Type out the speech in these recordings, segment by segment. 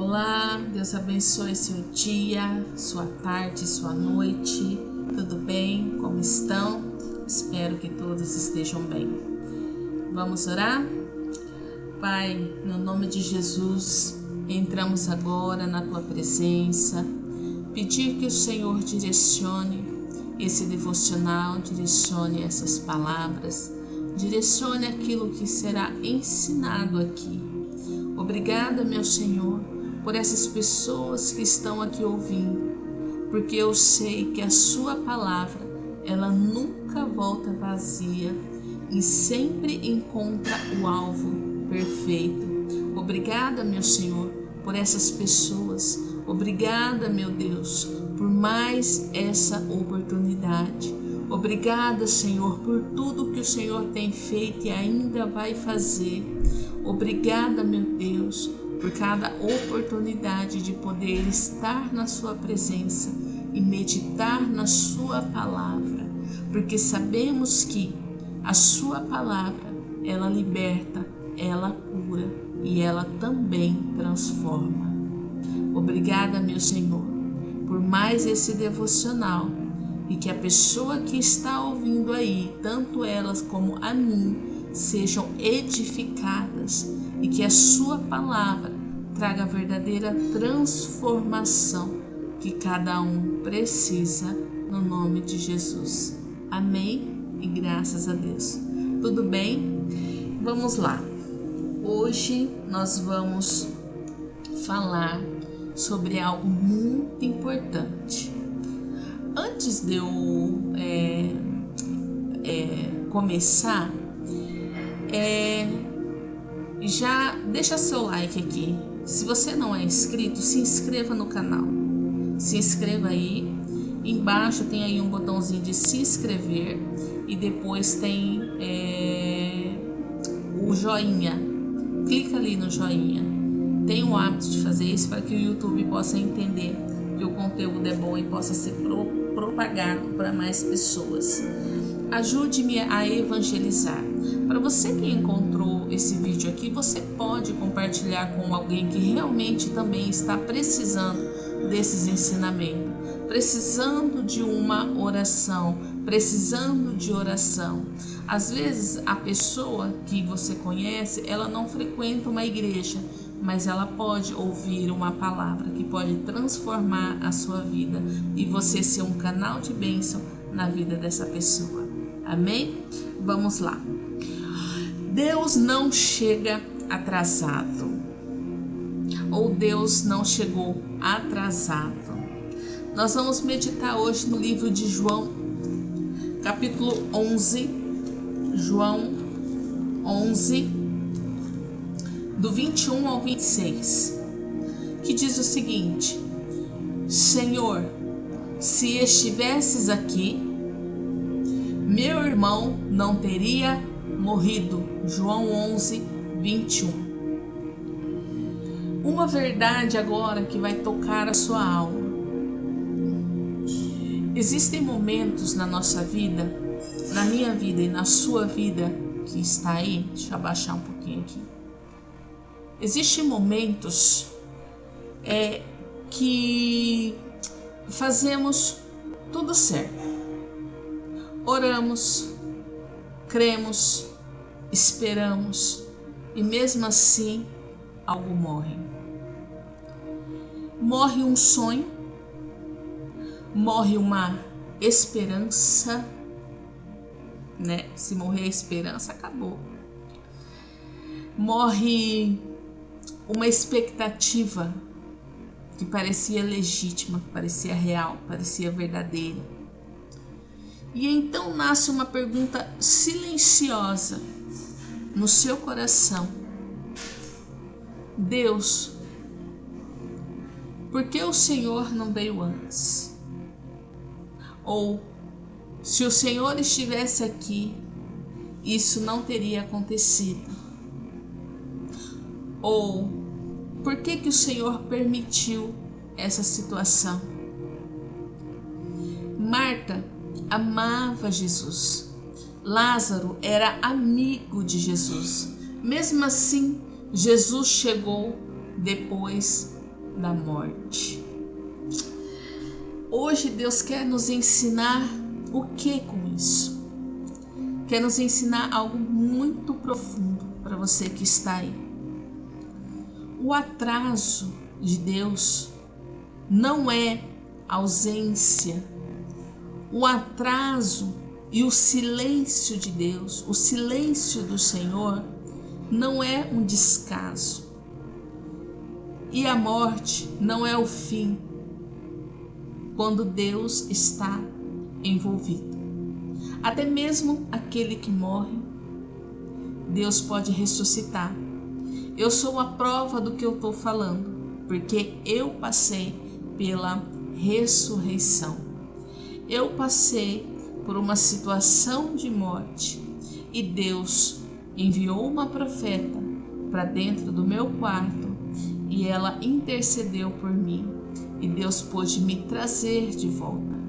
Olá, Deus abençoe seu dia, sua tarde, sua noite. Tudo bem? Como estão? Espero que todos estejam bem. Vamos orar? Pai, no nome de Jesus, entramos agora na tua presença, pedir que o Senhor direcione esse devocional, direcione essas palavras, direcione aquilo que será ensinado aqui. Obrigada, meu Senhor, por essas pessoas que estão aqui ouvindo, porque eu sei que a sua palavra, ela nunca volta vazia e sempre encontra o alvo perfeito. Obrigada, meu Senhor, por essas pessoas. Obrigada, meu Deus, por mais essa oportunidade. Obrigada, Senhor, por tudo que o Senhor tem feito e ainda vai fazer. Obrigada, meu Deus, por cada oportunidade de poder estar na sua presença e meditar na sua palavra, porque sabemos que a sua palavra, ela liberta, ela cura e ela também transforma. Obrigada, meu Senhor, por mais esse devocional e que a pessoa que está ouvindo aí, tanto elas como a mim, sejam edificadas e que a sua palavra traga a verdadeira transformação que cada um precisa, no nome de Jesus. Amém e graças a Deus. Tudo bem? Vamos lá. Hoje nós vamos falar sobre algo muito importante. Antes de eu começar, já deixa seu like aqui. Se você não é inscrito, se inscreva no canal. Se inscreva aí. Embaixo tem aí um botãozinho de se inscrever e depois tem o joinha. Clica ali no joinha. Tenha o hábito de fazer isso para que o YouTube possa entender que o conteúdo é bom e possa ser propagado para mais pessoas. Ajude-me a evangelizar. Para você que encontrou esse vídeo aqui, você pode compartilhar com alguém que realmente também está precisando desses ensinamentos, precisando de uma oração, precisando de oração. Às vezes a pessoa que você conhece, ela não frequenta uma igreja, mas ela pode ouvir uma palavra que pode transformar a sua vida e você ser um canal de bênção na vida dessa pessoa. Amém? Vamos lá. Deus não chega atrasado. Ou Deus não chegou atrasado. Nós vamos meditar hoje no livro de João, capítulo 11. João 11, do 21 ao 26, que diz o seguinte: Senhor, se estivesses aqui, meu irmão não teria morrido. João 11, 21. Uma verdade agora que vai tocar a sua alma. Existem momentos na nossa vida, na minha vida e na sua vida, que está aí. Deixa eu abaixar um pouquinho aqui. Existem momentos que fazemos tudo certo. Oramos, cremos, esperamos e mesmo assim algo morre. Morre um sonho, morre uma esperança, né? Se morrer a esperança, acabou. Morre uma expectativa que parecia legítima, que parecia real, parecia verdadeira. E então nasce uma pergunta silenciosa no seu coração: Deus, por que o Senhor não veio antes? Ou, se o Senhor estivesse aqui, isso não teria acontecido. Ou, por que o Senhor permitiu essa situação? Marta amava Jesus. Lázaro era amigo de Jesus. Mesmo assim, Jesus chegou depois da morte. Hoje Deus quer nos ensinar o que com isso? Quer nos ensinar algo muito profundo para você que está aí. O atraso de Deus não é ausência. O atraso e o silêncio de Deus, o silêncio do Senhor, não é um descaso. E a morte não é o fim quando Deus está envolvido. Até mesmo aquele que morre, Deus pode ressuscitar. Eu sou a prova do que eu estou falando, porque eu passei pela ressurreição. Eu passei por uma situação de morte e Deus enviou uma profeta para dentro do meu quarto e ela intercedeu por mim e Deus pôde me trazer de volta.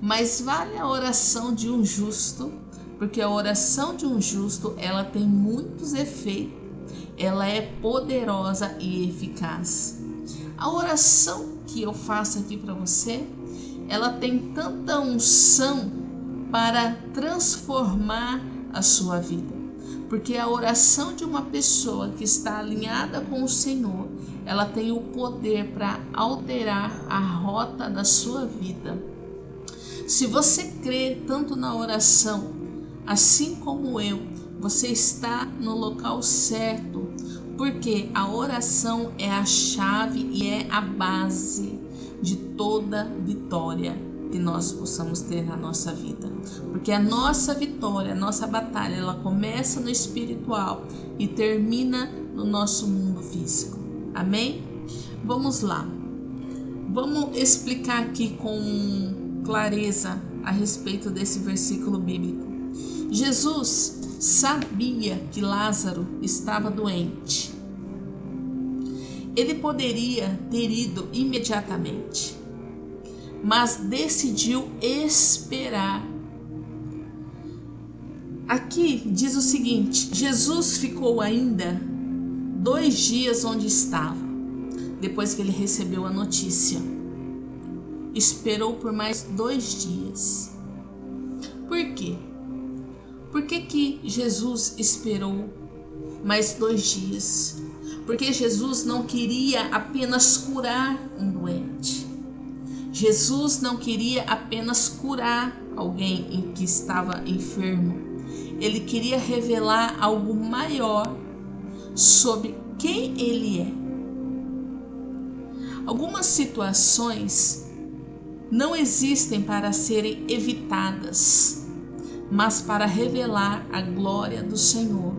Mas vale a oração de um justo, porque a oração de um justo, ela tem muitos efeitos, ela é poderosa e eficaz. A oração que eu faço aqui para você, ela tem tanta unção para transformar a sua vida. Porque a oração de uma pessoa que está alinhada com o Senhor, ela tem o poder para alterar a rota da sua vida. Se você crê tanto na oração, assim como eu, você está no local certo, porque a oração é a chave e é a base de toda vitória que nós possamos ter na nossa vida. Porque a nossa vitória, a nossa batalha, ela começa no espiritual e termina no nosso mundo físico. Amém? Vamos lá. Vamos explicar aqui com clareza a respeito desse versículo bíblico. Jesus sabia que Lázaro estava doente. Ele poderia ter ido imediatamente, mas decidiu esperar. Aqui diz o seguinte: Jesus ficou ainda 2 dias onde estava, depois que ele recebeu a notícia. Esperou por mais 2 dias. Por quê? Por que Jesus esperou mais 2 dias? Porque Jesus não queria apenas curar um doente. Jesus não queria apenas curar alguém em que estava enfermo. Ele queria revelar algo maior sobre quem ele é. Algumas situações não existem para serem evitadas, mas para revelar a glória do Senhor.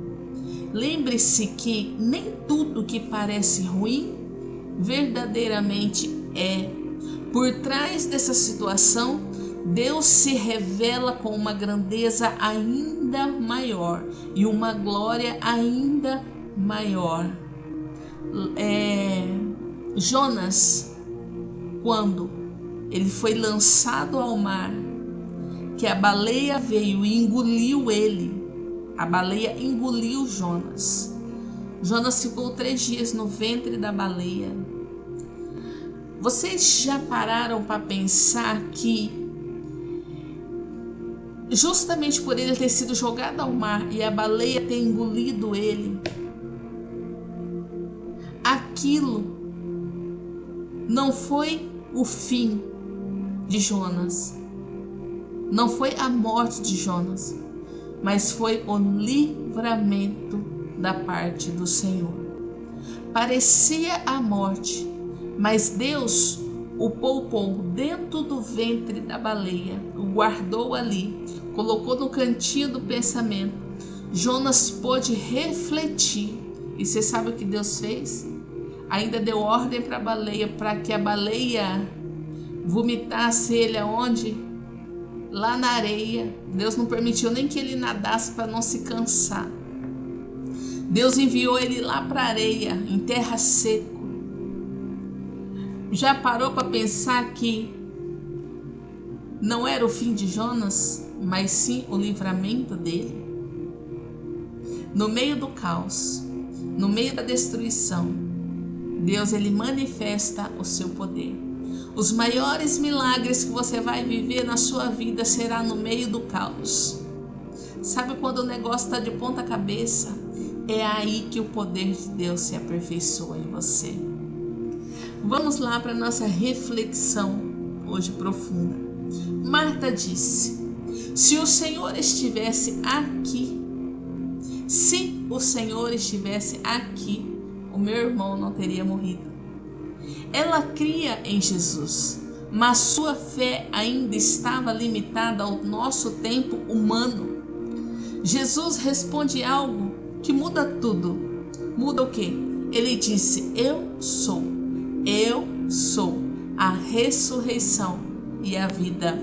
Lembre-se que nem tudo que parece ruim verdadeiramente é. Por trás dessa situação, Deus se revela com uma grandeza ainda maior e uma glória ainda maior. Jonas, quando ele foi lançado ao mar, que a baleia veio e engoliu ele, a baleia engoliu Jonas. Jonas ficou 3 dias no ventre da baleia. Vocês já pararam para pensar que justamente por ele ter sido jogado ao mar e a baleia ter engolido ele, aquilo não foi o fim de Jonas, não foi a morte de Jonas, mas foi o livramento da parte do Senhor. Parecia a morte, mas Deus o poupou dentro do ventre da baleia, o guardou ali, colocou no cantinho do pensamento. Jonas pôde refletir. E você sabe o que Deus fez? Ainda deu ordem para a baleia, para que a baleia vomitasse ele aonde? Lá na areia. Deus não permitiu nem que ele nadasse para não se cansar. Deus enviou ele lá para a areia, em terra seca. Já parou para pensar que não era o fim de Jonas, mas sim o livramento dele? No meio do caos, no meio da destruição, Deus, ele manifesta o seu poder. Os maiores milagres que você vai viver na sua vida será no meio do caos. Sabe quando o negócio está de ponta cabeça? É aí que o poder de Deus se aperfeiçoa em você. Vamos lá para a nossa reflexão hoje profunda. Marta disse: se o Senhor estivesse aqui, o meu irmão não teria morrido. Ela cria em Jesus, mas sua fé ainda estava limitada ao nosso tempo humano. Jesus responde algo que muda tudo. Muda o quê? Ele disse: eu sou a ressurreição e a vida.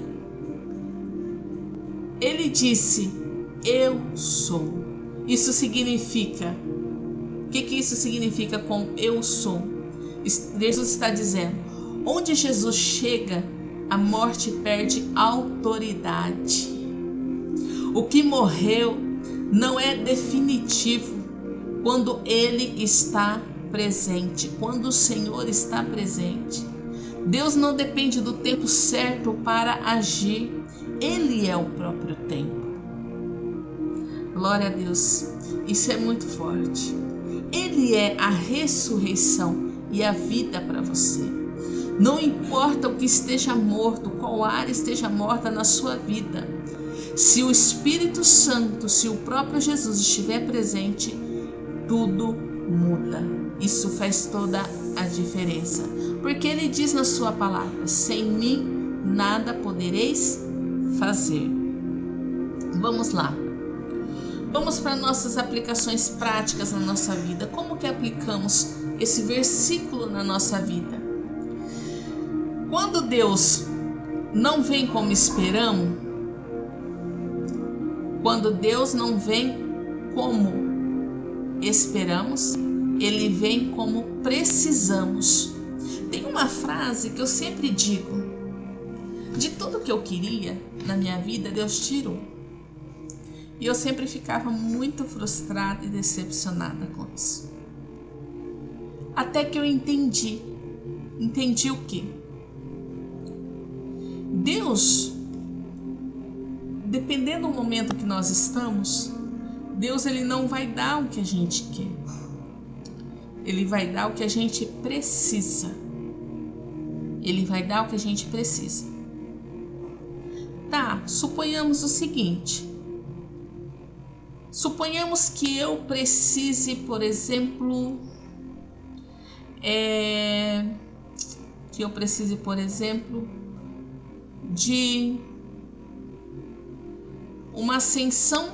Ele disse: eu sou. Isso significa, o que isso significa com eu sou? Jesus está dizendo, onde Jesus chega, a morte perde autoridade. O que morreu não é definitivo quando ele está presente, quando o Senhor está presente. Deus não depende do tempo certo para agir, ele é o próprio tempo. Glória a Deus, isso é muito forte. Ele é a ressurreição e a vida para você. Não importa o que esteja morto, qual área esteja morta na sua vida. Se o Espírito Santo, se o próprio Jesus estiver presente, tudo muda. Isso faz toda a diferença. Porque ele diz na sua palavra: sem mim nada podereis fazer. Vamos lá. Vamos para nossas aplicações práticas na nossa vida. Como que aplicamos esse versículo na nossa vida? Quando Deus não vem como esperamos, ele vem como precisamos. Tem uma frase que eu sempre digo: de tudo que eu queria na minha vida, Deus tirou. E eu sempre ficava muito frustrada e decepcionada com isso. Até que eu entendi o quê? Deus, dependendo do momento que nós estamos, Deus, ele não vai dar o que a gente quer. Ele vai dar o que a gente precisa. Ele vai dar o que a gente precisa. Tá, suponhamos o seguinte. Suponhamos que eu precise, por exemplo, de uma ascensão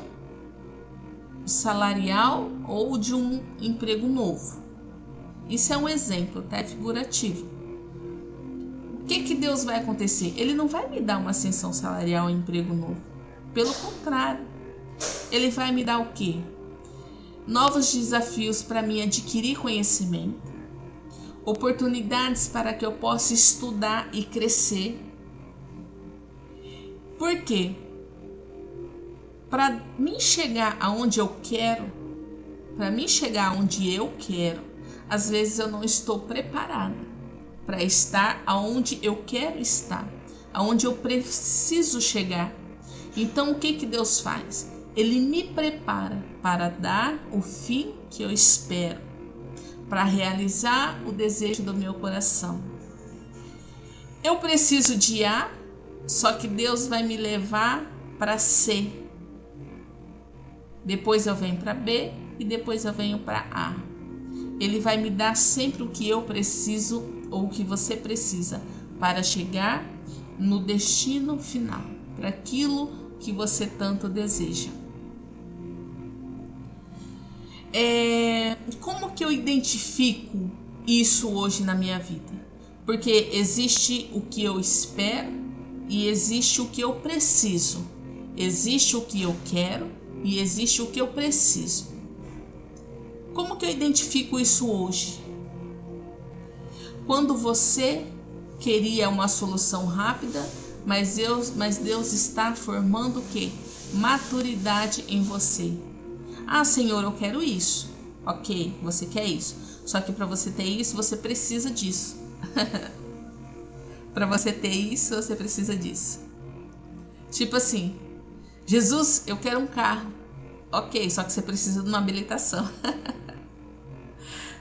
salarial ou de um emprego novo. Isso é um exemplo, tá? É figurativo. O que Deus vai acontecer? Ele não vai me dar uma ascensão salarial ou um emprego novo. Pelo contrário, ele vai me dar o quê? Novos desafios para mim adquirir conhecimento, oportunidades para que eu possa estudar e crescer. Por quê? Para mim chegar aonde eu quero, às vezes eu não estou preparada para estar aonde eu quero estar, aonde eu preciso chegar. Então o que Deus faz? Ele me prepara para dar o fim que eu espero, para realizar o desejo do meu coração. Eu preciso de A, só que Deus vai me levar para C. Depois eu venho para B e depois eu venho para A. Ele vai me dar sempre o que eu preciso ou o que você precisa para chegar no destino final, para aquilo que você tanto deseja. Como que eu identifico isso hoje na minha vida? Porque existe o que eu espero e existe o que eu preciso. Existe o que eu quero e existe o que eu preciso. Como que eu identifico isso hoje? Quando você queria uma solução rápida, mas Deus está formando o quê? Maturidade em você. Ah, Senhor, eu quero isso. Ok, você quer isso. Só que para você ter isso, você precisa disso. Para você ter isso, você precisa disso. Tipo assim, Jesus, eu quero um carro. Ok, só que você precisa de uma habilitação.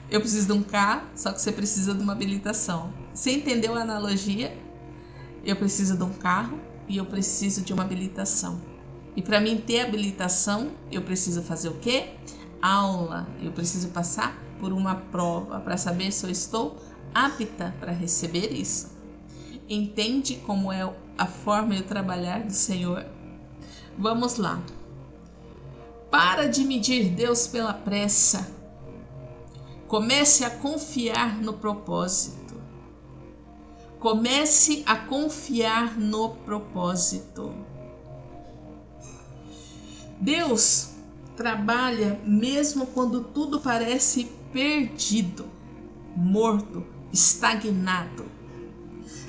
Eu preciso de um carro, só que você precisa de uma habilitação. Você entendeu a analogia? Eu preciso de um carro e eu preciso de uma habilitação. E para mim ter habilitação, eu preciso fazer o quê? Aula. Eu preciso passar por uma prova para saber se eu estou apta para receber isso. Entende como é a forma de trabalhar do Senhor? Vamos lá. Para de medir Deus pela pressa. Comece a confiar no propósito. Comece a confiar no propósito. Deus trabalha mesmo quando tudo parece perdido, morto, estagnado.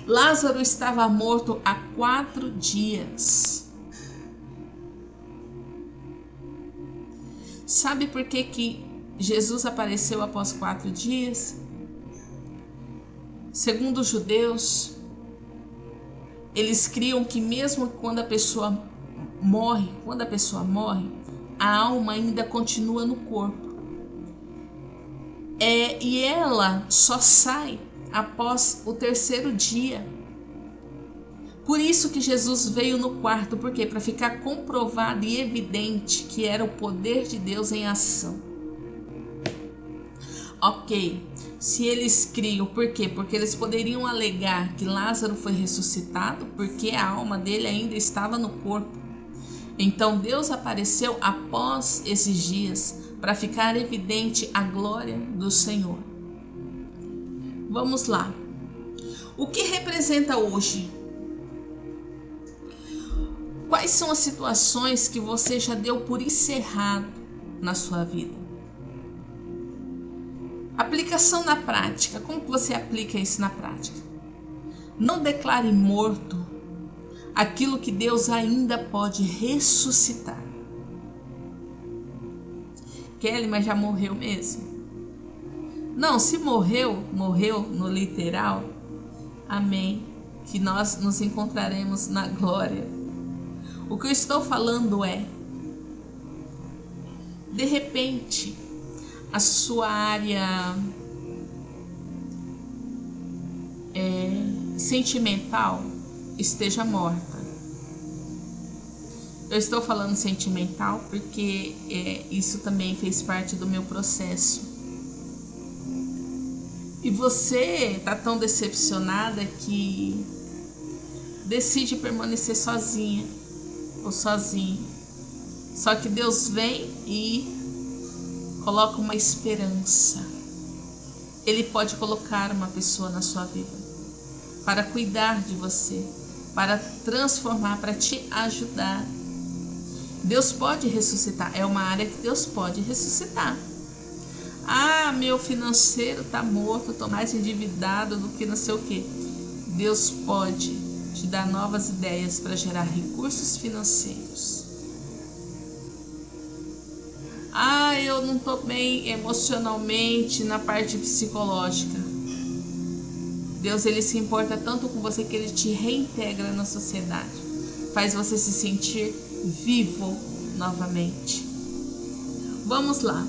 Lázaro estava morto há 4 dias. Sabe por que Jesus apareceu após 4 dias? Segundo os judeus, eles criam que mesmo quando a pessoa morre, a alma ainda continua no corpo. E ela só sai após o 3º dia. Por isso que Jesus veio no quarto, porque para ficar comprovado e evidente que era o poder de Deus em ação. Ok, se eles criam, por quê? Porque eles poderiam alegar que Lázaro foi ressuscitado porque a alma dele ainda estava no corpo. Então Deus apareceu após esses dias para ficar evidente a glória do Senhor. Vamos lá. O que representa hoje? Quais são as situações que você já deu por encerrado na sua vida? Aplicação na prática. Como que você aplica isso na prática? Não declare morto aquilo que Deus ainda pode ressuscitar. Kelly, mas já morreu mesmo? Não, se morreu, morreu no literal. Amém. Que nós nos encontraremos na glória. O que eu estou falando é, de repente, a sua área sentimental esteja morta. Eu estou falando sentimental porque isso também fez parte do meu processo. E você está tão decepcionada que decide permanecer sozinha ou sozinho. Só que Deus vem e coloca uma esperança. Ele pode colocar uma pessoa na sua vida para cuidar de você, para transformar, para te ajudar. Deus pode ressuscitar, é uma área que Deus pode ressuscitar. Ah, meu financeiro está morto, estou mais endividado do que não sei o que. Deus pode te dar novas ideias para gerar recursos financeiros. Ah, eu não estou bem emocionalmente na parte psicológica. Deus, ele se importa tanto com você que ele te reintegra na sociedade. Faz você se sentir vivo novamente. Vamos lá.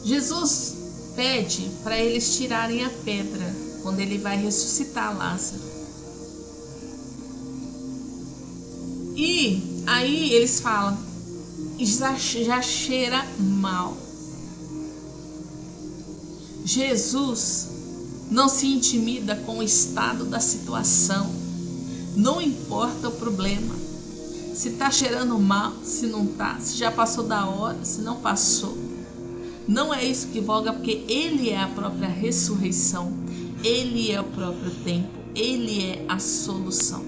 Jesus pede para eles tirarem a pedra quando ele vai ressuscitar Lázaro. E aí eles falam, já cheira mal. Jesus não se intimida com o estado da situação. Não importa o problema. Se está cheirando mal, se não está, se já passou da hora, se não passou. Não é isso que voga, porque Ele é a própria ressurreição. Ele é o próprio tempo. Ele é a solução.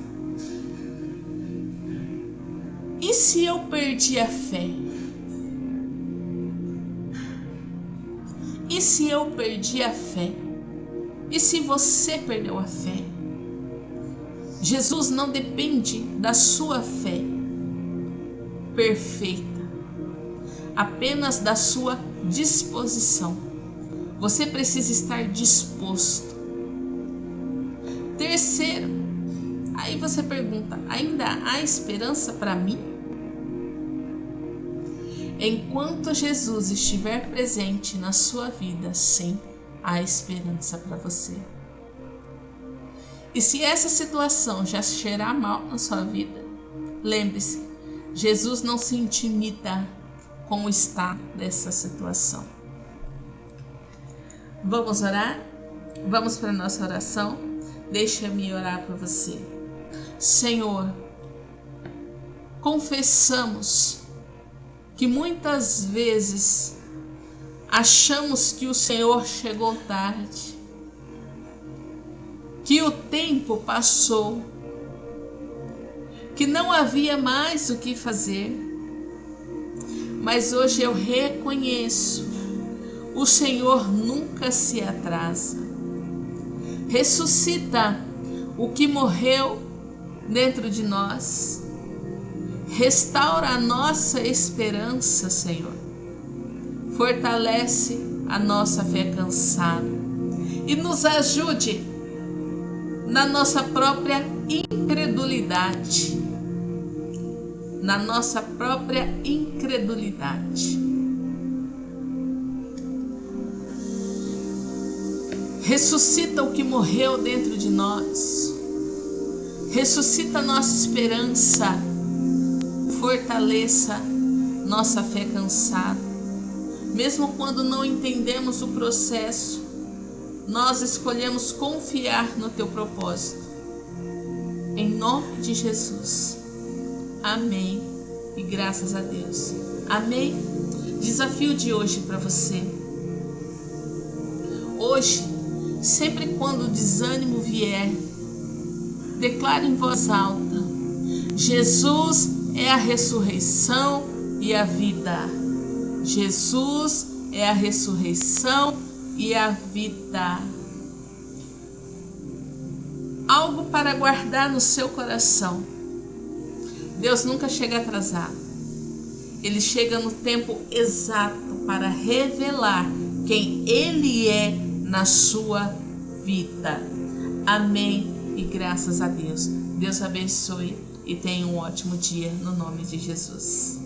E se eu perdi a fé? E se eu perdi a fé? E se você perdeu a fé? Jesus não depende da sua fé perfeita, apenas da sua disposição. Você precisa estar disposto. Terceiro, aí você pergunta: ainda há esperança para mim? Enquanto Jesus estiver presente na sua vida, sim, há esperança para você. E se essa situação já cheirar mal na sua vida, lembre-se, Jesus não se intimida com o estado dessa situação. Vamos orar? Vamos para a nossa oração? Deixa-me orar por você. Senhor, confessamos que muitas vezes achamos que o Senhor chegou tarde, que o tempo passou, que não havia mais o que fazer. Mas hoje eu reconheço, o Senhor nunca se atrasa. Ressuscita o que morreu dentro de nós. Restaura a nossa esperança, Senhor. Fortalece a nossa fé cansada. E nos ajude na nossa própria incredulidade. Na nossa própria incredulidade. Ressuscita o que morreu dentro de nós. Ressuscita a nossa esperança. Fortaleça nossa fé cansada. Mesmo quando não entendemos o processo, nós escolhemos confiar no teu propósito. Em nome de Jesus. Amém. E graças a Deus. Amém. Desafio de hoje para você. Hoje, sempre quando o desânimo vier, declare em voz alta: Jesus é a ressurreição e a vida. Jesus é a ressurreição e a vida. Algo para guardar no seu coração. Deus nunca chega atrasado. Ele chega no tempo exato para revelar quem Ele é na sua vida. Amém e graças a Deus. Deus abençoe e tenha um ótimo dia no nome de Jesus.